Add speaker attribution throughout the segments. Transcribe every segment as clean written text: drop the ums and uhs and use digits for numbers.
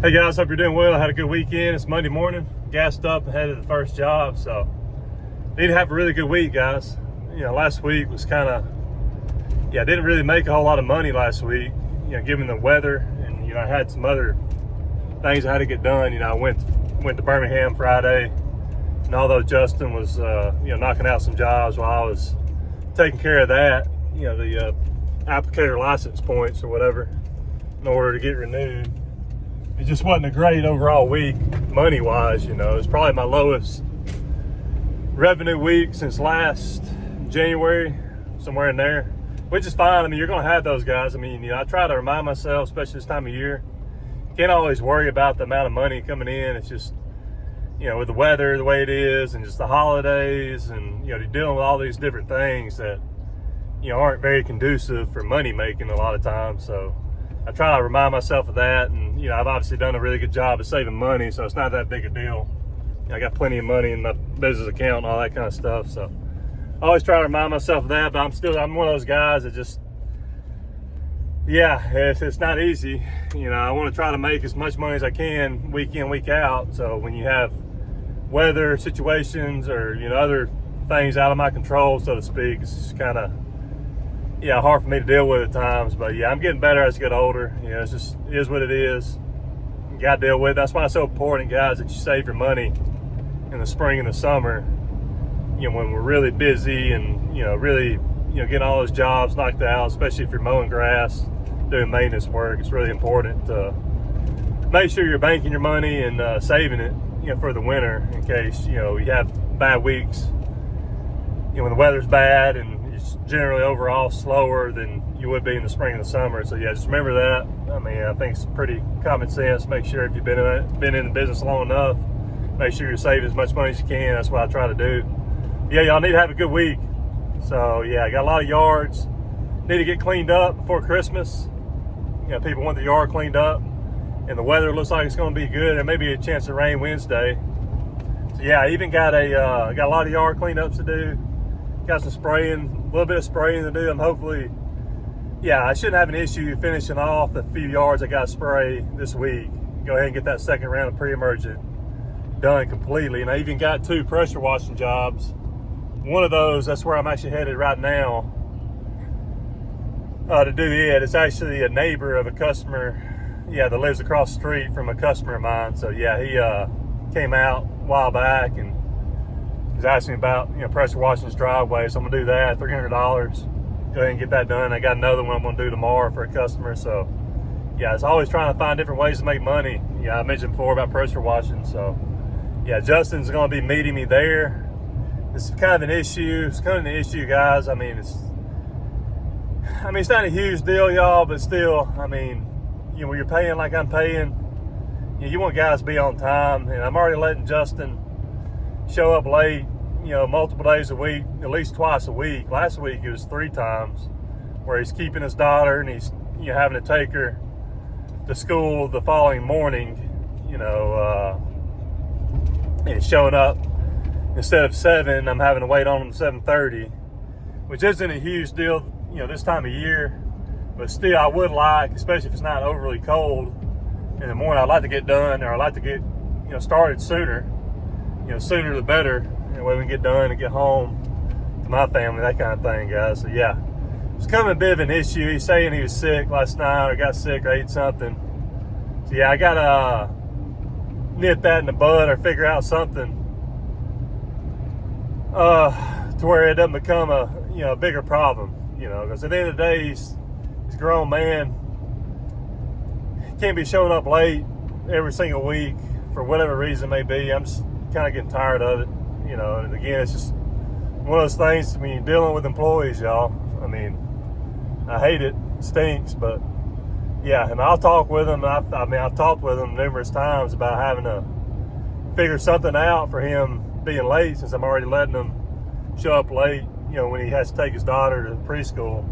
Speaker 1: Hey guys, hope you're doing well. I had a good weekend. It's Monday morning, gassed up and headed to the first job. So need to have a really good week, guys. Last week was didn't really make a whole lot of money last week, given the weather, and I had some other things I had to get done. I went to Birmingham Friday, and although Justin was knocking out some jobs while I was taking care of that, the applicator license points or whatever, in order to get renewed. It just wasn't a great overall week money-wise. It's probably my lowest revenue week since last January, somewhere in there, which is fine. You're going to have those guys. I try to remind myself, especially this time of year, can't always worry about the amount of money coming in. It's just, with the weather the way it is and just the holidays and, you're dealing with all these different things that, aren't very conducive for money making a lot of times. So I try to remind myself of that, and I've obviously done a really good job of saving money, so it's not that big a deal. I got plenty of money in my business account and all that kind of stuff, so I always try to remind myself of that. But I'm one of those guys that just, it's not easy. I want to try to make as much money as I can week in, week out. So when you have weather situations or other things out of my control, so to speak, it's just kind of hard for me to deal with at times. But I'm getting better as I get older. It is what it is. You got to deal with it. That's why it's so important, guys, that you save your money in the spring and the summer, when we're really busy and really getting all those jobs knocked out, especially if you're mowing grass, doing maintenance work. It's really important to make sure you're banking your money and saving it for the winter, in case you have bad weeks, when the weather's bad and it's generally overall slower than you would be in the spring and the summer. So just remember that. I think it's pretty common sense. Make sure if you've been in the business long enough, make sure you're saving as much money as you can. That's what I try to do. Y'all need to have a good week. So I got a lot of yards need to get cleaned up before Christmas. People want the yard cleaned up, and the weather looks like it's going to be good. There may be a chance of rain Wednesday. So I even got a lot of yard cleanups to do. Got some spraying, a little bit of spraying to do. I'm hopefully, I shouldn't have an issue finishing off the few yards I got to spray this week. Go ahead and get that second round of pre-emergent done completely. And I even got 2 pressure washing jobs. One of those, that's where I'm actually headed right now to do it. It's actually a neighbor of a customer, that lives across the street from a customer of mine. So he came out a while back and was asking me about pressure washing his driveway. So I'm gonna do that, $300. Go ahead and get that done. I got another one I'm gonna do tomorrow for a customer. So it's always trying to find different ways to make money. I mentioned before about pressure washing. So Justin's gonna be meeting me there. It's kind of an issue. It's kind of an issue, guys. It's not a huge deal, y'all, but still, when you're paying like I'm paying, you want guys to be on time. And I'm already letting Justin show up late, multiple days a week, at least twice a week. Last week it was 3 times, where he's keeping his daughter and he's having to take her to school the following morning, and showing up instead of 7, I'm having to wait on him 7:30, which isn't a huge deal, this time of year, but still I would like, especially if it's not overly cold in the morning, I'd like to get done, or I'd like to get started sooner. Sooner the better. That way we can get done and get home to my family, that kind of thing, guys. So it's kind of a bit of an issue. He's saying he was sick last night, or got sick, or ate something. So I gotta nip that in the bud, or figure out something to where it doesn't become a bigger problem. Because at the end of the day, he's a grown man. He can't be showing up late every single week for whatever reason it may be. I'm just kind of getting tired of it, and again, it's just one of those things when you're dealing with employees, y'all. I hate it. It stinks, but and I'll talk with them. I've talked with them numerous times about having to figure something out for him being late, since I'm already letting him show up late, when he has to take his daughter to preschool.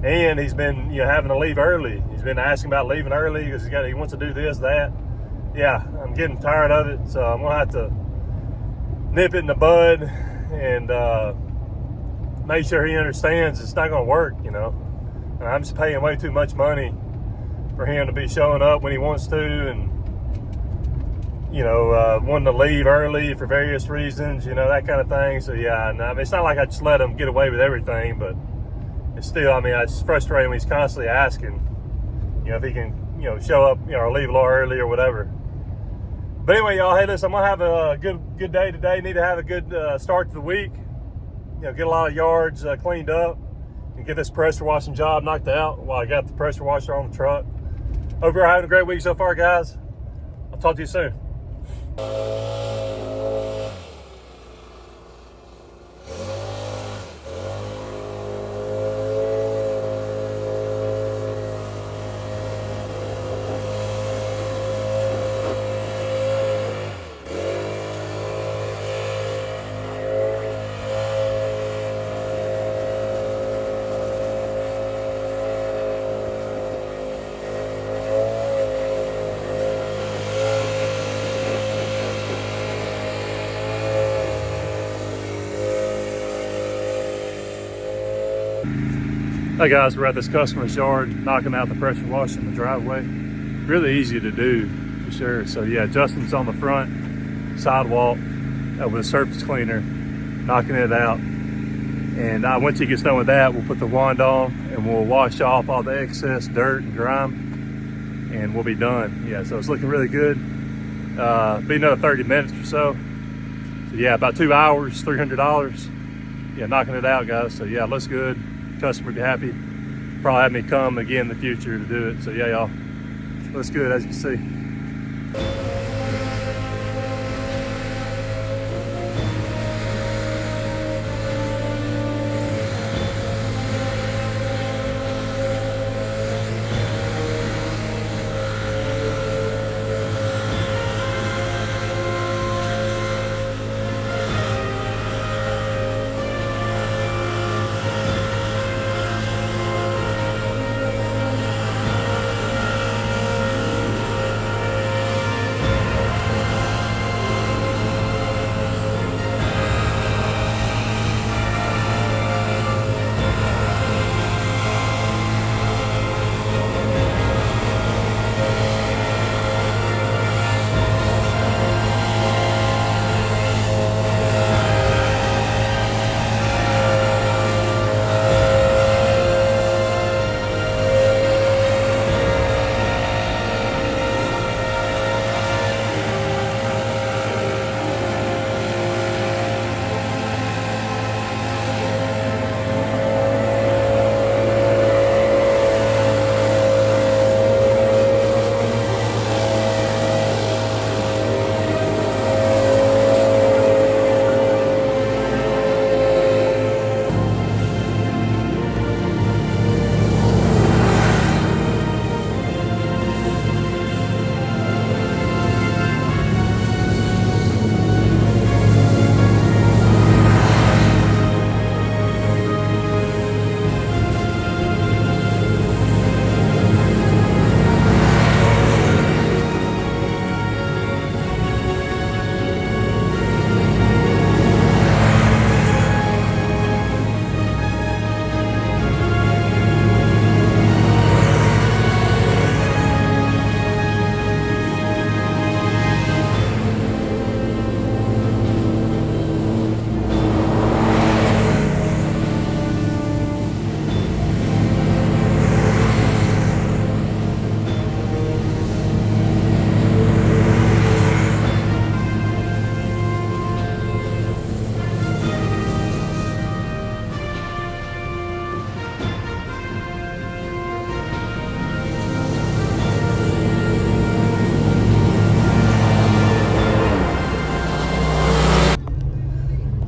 Speaker 1: And he's been, having to leave early. He's been asking about leaving early because he wants to do this, that. I'm getting tired of it, so I'm gonna have to nip it in the bud and make sure he understands it's not gonna work. And I'm just paying way too much money for him to be showing up when he wants to, and wanting to leave early for various reasons, that kind of thing. So yeah, and I mean, it's not like I just let him get away with everything, but it's still, I mean, it's frustrating when he's constantly asking, if he can, show up, or leave a little early or whatever. But anyway, y'all, hey, listen, I'm gonna have a good day today. Need to have a good start to the week. Get a lot of yards cleaned up and get this pressure washing job knocked out while I got the pressure washer on the truck. Hope you're having a great week so far, guys. I'll talk to you soon. Hey guys, we're at this customer's yard knocking out the pressure washer in the driveway. Really easy to do, for sure. So yeah, Justin's on the front sidewalk with a surface cleaner, knocking it out. And once he gets done with that, we'll put the wand on and we'll wash off all the excess dirt and grime, and we'll be done. Yeah, so it's looking really good. Be another 30 minutes or so. So yeah, about 2 hours, $300. Yeah, knocking it out, guys. So yeah, looks good. Customer be happy. Probably have me come again in the future to do it. So yeah, y'all, looks good as you can see.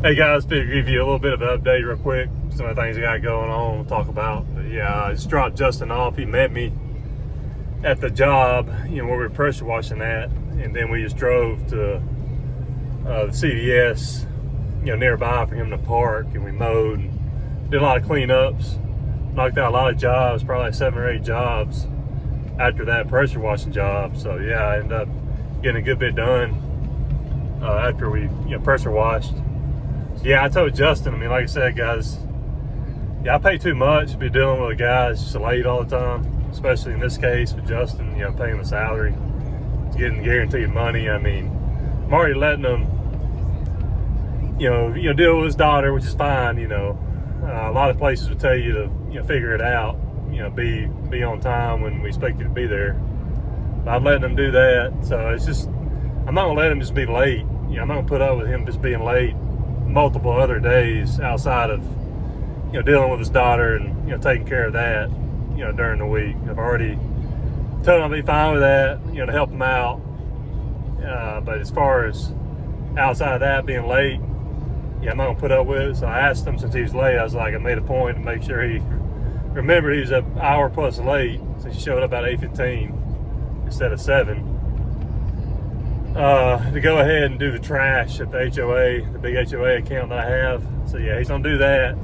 Speaker 1: Hey guys, figured to give you a little bit of an update real quick. Some of the things I got going on, we'll talk about. But yeah, I just dropped Justin off. He met me at the job, where we were pressure washing at. And then we just drove to the CVS, nearby for him to park. And we mowed and did a lot of cleanups. Knocked out a lot of jobs, probably like 7 or 8 jobs after that pressure washing job. So yeah, I ended up getting a good bit done after we pressure washed. Yeah, I told Justin, I mean, like I said, guys, yeah, I pay too much to be dealing with a guy that's just late all the time. especially in this case with Justin, you know, paying the salary, getting guaranteed money. I mean, I'm already letting him, you know, deal with his daughter, which is fine. You know, a lot of places would tell you to, you know, figure it out. You know, be on time when we expect you to be there. But I'm letting him do that, so it's just, I'm not gonna let him just be late. You know, I'm not gonna put up with him just being late multiple other days outside of, you know, dealing with his daughter and, you know, taking care of that, you know, during the week. I've already told him I'll be fine with that, you know, to help him out. But as far as outside of that being late, yeah, I'm not gonna put up with it. So I asked him, since he was late, I was like, I made a point to make sure he remembered he was an hour plus late, since he showed up about 8:15 instead of 7. To go ahead and do the trash at the HOA, the big HOA account that I have. So yeah, he's gonna do that,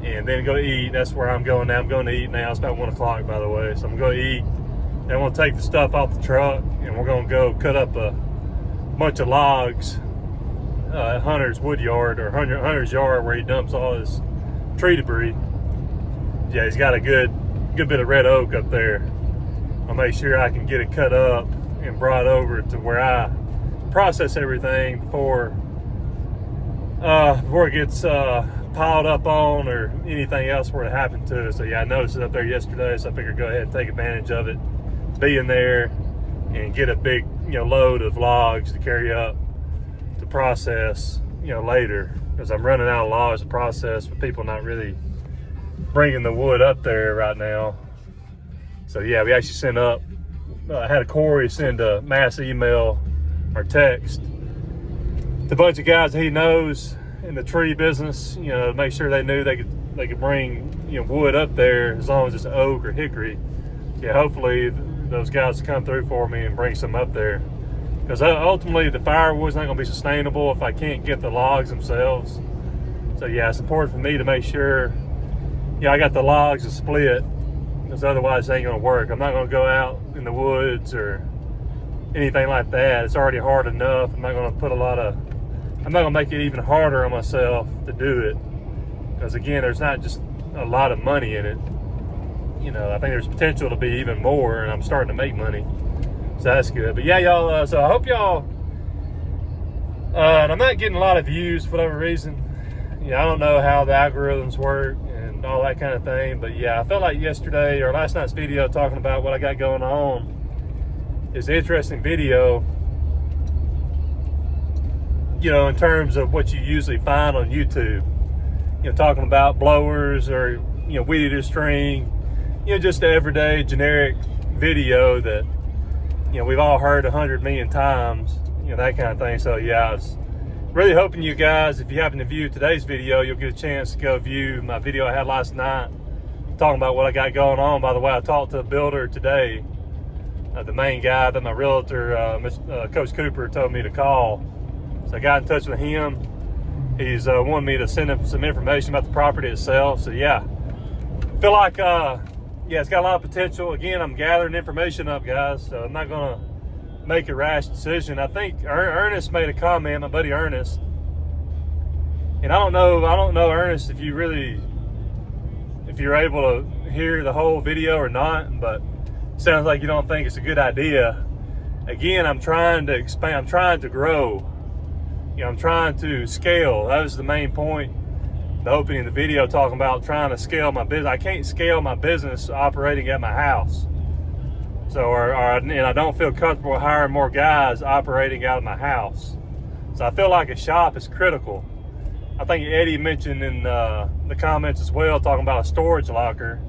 Speaker 1: and then go eat. That's where I'm going now. I'm going to eat now. It's about 1 o'clock, by the way. So I'm going to eat. Then I'm gonna take the stuff off the truck, and we're gonna go cut up a bunch of logs at Hunter's wood yard, or Hunter's yard, where he dumps all his tree debris. Yeah, he's got a good bit of red oak up there. I'll make sure I can get it cut up and brought over to where I process everything before it gets piled up on, or anything else were to happen to it. So yeah, I noticed it up there yesterday, so I figured go ahead and take advantage of it, be in there and get a big, you know, load of logs to carry up to process, you know, later, because I'm running out of logs to process with people not really bringing the wood up there right now. So yeah, we actually sent up, I had a Corey send a mass email or text to a bunch of guys that he knows in the tree business, you know, to make sure they knew they could bring, you know, wood up there as long as it's oak or hickory. Yeah, hopefully those guys will come through for me and bring some up there, because ultimately the firewood's not going to be sustainable if I can't get the logs themselves. So yeah, it's important for me to make sure, yeah, I got the logs to split, because otherwise it ain't going to work. I'm not going to go out in the woods or anything like that. It's already hard enough. I'm not going to make it even harder on myself to do it, because again, there's not just a lot of money in it. You know, I think there's potential to be even more, and I'm starting to make money, so that's good. But yeah, y'all, so I hope y'all, and I'm not getting a lot of views for whatever reason. Yeah, I don't know how the algorithms work and all that kind of thing, but yeah, I felt like yesterday or last night's video talking about what I got going on is an interesting video, you know, in terms of what you usually find on YouTube, you know, talking about blowers or, you know, weed eater string, you know, just the everyday generic video that, you know, we've all heard 100 million times, you know, that kind of thing. So yeah, I was really hoping you guys, if you happen to view today's video, you'll get a chance to go view my video I had last night talking about what I got going on. By the way, I talked to a builder today, the main guy that my realtor, Coach Cooper, told me to call. So I got in touch with him. He's wanted me to send him some information about the property itself. So yeah, I feel like, yeah, it's got a lot of potential. Again, I'm gathering information up, guys, so I'm not gonna make a rash decision. I think Ernest made a comment, my buddy Ernest, and I don't know Ernest, if you're able to hear the whole video or not, but it sounds like you don't think it's a good idea. Again, I'm trying to expand, I'm trying to grow, you know, I'm trying to scale. That was the main point, the opening of the video, talking about trying to scale my business. I can't scale my business operating at my house. So, and I don't feel comfortable hiring more guys operating out of my house. So I feel like a shop is critical. I think Eddie mentioned in the comments as well, talking about a storage locker.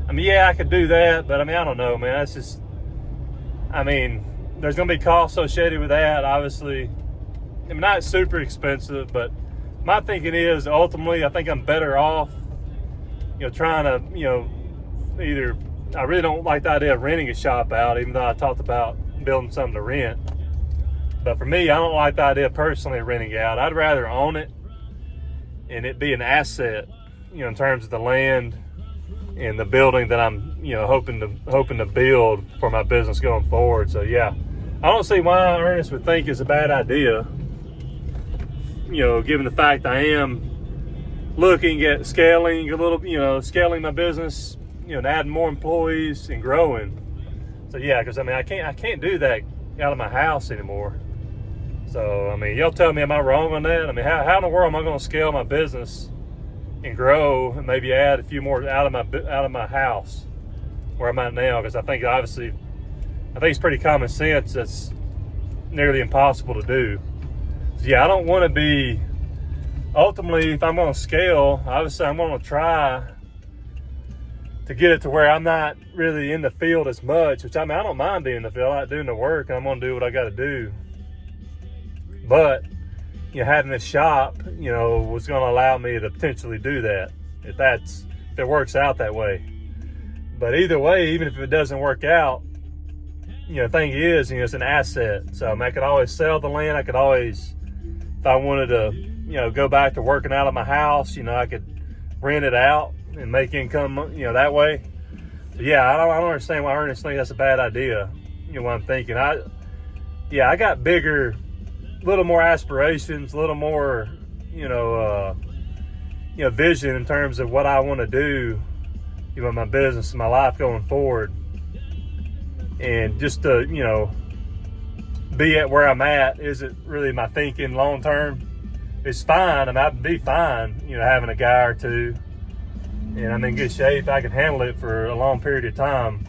Speaker 1: I mean, yeah, I could do that, but I mean, I don't know, man. That's just, I mean, there's going to be costs associated with that, obviously. I mean, not super expensive, but my thinking is ultimately I think I'm better off, you know, trying to, you know, either, I really don't like the idea of renting a shop out, even though I talked about building something to rent. But for me, I don't like the idea of personally renting out. I'd rather own it and it be an asset, you know, in terms of the land and the building that I'm, you know, hoping to build for my business going forward. So yeah, I don't see why Ernest would think it's a bad idea, you know, given the fact I am looking at scaling a little, you know, scaling my business and adding more employees and growing. So yeah, because I mean, I can't do that out of my house anymore. So I mean, y'all tell me, am I wrong on that? I mean, how in the world am I going to scale my business and grow and maybe add a few more out of my house where I'm at now? Because I think it's pretty common sense. That's nearly impossible to do. So yeah, I don't want to be. Ultimately, if I'm going to scale, obviously I'm going to try to get it to where I'm not really in the field as much, which I mean, I don't mind being in the field. I like doing the work, and I'm going to do what I got to do. But, having this shop, was going to allow me to potentially do that if it works out that way. But either way, even if it doesn't work out, the thing is, it's an asset. So I mean, I could always sell the land. I could always, if I wanted to, go back to working out of my house, I could rent it out and make income, that way. But yeah, I don't understand why Ernest thinks that's a bad idea. What I'm thinking. I got bigger, little more aspirations, a little more, vision in terms of what I want to do, my business and my life going forward. And just to, be at where I'm at isn't really my thinking long term. It's fine. I mean, I'd be fine, having a guy or two, and I'm in good shape. I can handle it for a long period of time,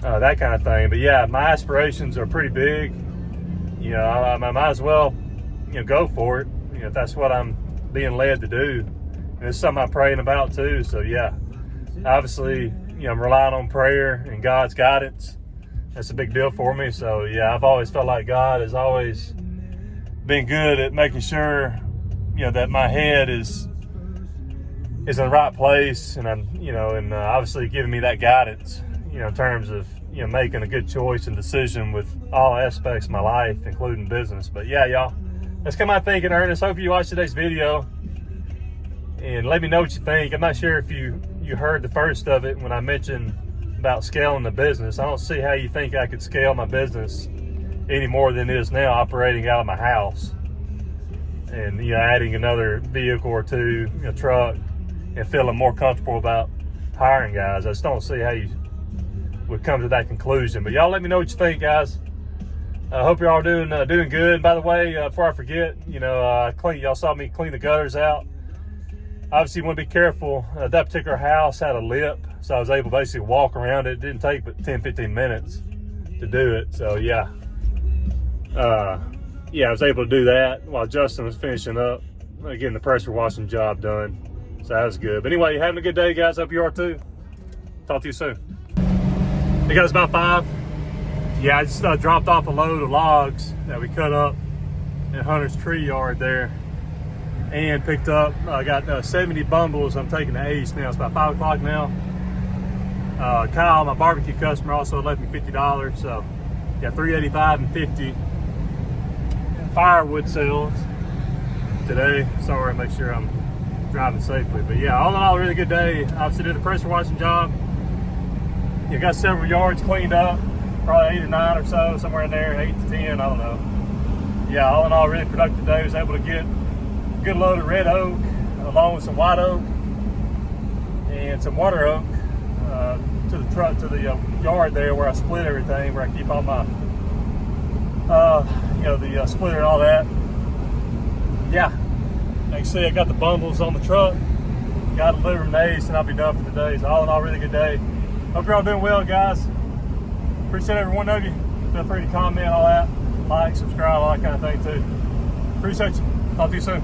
Speaker 1: that kind of thing. But yeah, my aspirations are pretty big. I might as well, go for it, if that's what I'm being led to do. And it's something I'm praying about too. So yeah, obviously, I'm relying on prayer and God's guidance. That's a big deal for me. So yeah, I've always felt like God has always been good at making sure, that my head is in the right place, and I'm, and obviously giving me that guidance, in terms of, making a good choice and decision with all aspects of my life, including business. But yeah, y'all, that's kind of my thinking, Ernest. Hope you watched today's video and let me know what you think. I'm not sure if you heard the first of it when I mentioned about scaling the business. I don't see how you think I could scale my business any more than it is now, operating out of my house and, adding another vehicle or two, a truck, and feeling more comfortable about hiring guys. I just don't see how you would come to that conclusion. But y'all let me know what you think, guys. I hope you're all doing good. By the way, before I forget, y'all saw me clean the gutters out. Obviously, you want to be careful. That particular house had a lip, so I was able to basically walk around it. It didn't take but 10-15 minutes to do it. So yeah, I was able to do that while Justin was finishing up getting the pressure washing job done. So that was good. But anyway, you're having a good day, guys. Hope you are too. Talk to you soon. Hey guys, about 5. Yeah, I just dropped off a load of logs that we cut up in Hunter's tree yard there, and picked up, I got 70 bundles. I'm taking to Ace now. It's about 5 o'clock now. Kyle, my barbecue customer, also left me $50. So yeah, $3.85 and $50 firewood sales today. Sorry, make sure I'm driving safely. But yeah, all in all, a really good day. Obviously did a pressure washing job. You got several yards cleaned up, probably 8 or 9 or so, somewhere in there, 8 to 10, I don't know. Yeah, all in all, really productive day. Was able to get a good load of red oak, along with some white oak and some water oak, to the truck, to the yard there where I split everything, where I keep all my, the splitter and all that. Yeah, you can see I got the bundles on the truck. Got to deliver them to Ace, and I'll be done for the day. So all in all, really good day. Hope you're all doing well, guys. Appreciate every one of you. Feel free to comment, all that, like, subscribe, all that kind of thing too. Appreciate you. Talk to you soon.